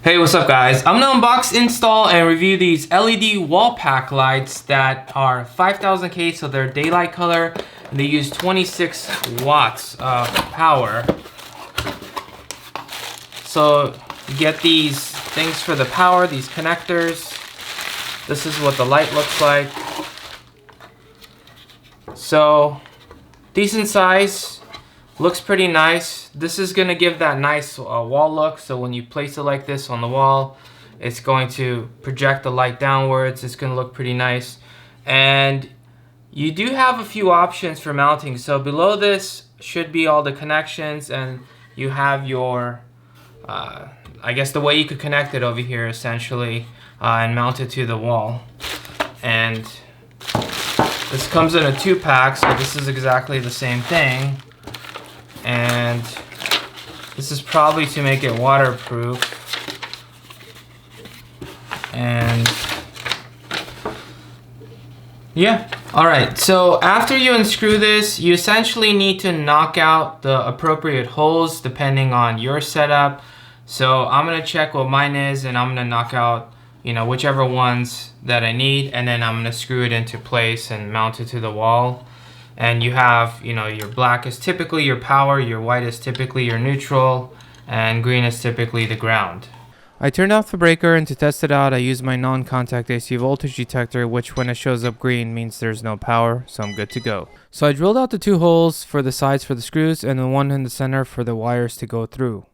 Hey, what's up guys? I'm gonna unbox, install, and review these LED wall pack lights that are 5000K, so they're daylight color, and they use 26 watts of power. So you get these things for the power, these connectors. This is what the light looks like. So decent size, looks pretty nice. This is gonna give that nice wall look. So when you place it like this on the wall, it's going to project the light downwards. It's gonna look pretty nice. And you do have a few options for mounting. So below this should be all the connections, and you have your I guess the way you could connect it over here essentially, and mount it to the wall. And this comes in a 2-pack, so this is exactly the same thing. And this is probably to make it waterproof. And yeah, alright, so after you unscrew this, you essentially need to knock out the appropriate holes depending on your setup. So I'm gonna check what mine is, and I'm gonna knock out, whichever ones that I need, and then I'm gonna screw it into place and mount it to the wall. And you have, your black is typically your power, your white is typically your neutral, and green is typically the ground. I turned off the breaker, and to test it out, I used my non-contact AC voltage detector, which when it shows up green means there's no power, so I'm good to go. So I drilled out the 2 holes for the sides for the screws, and the one in the center for the wires to go through.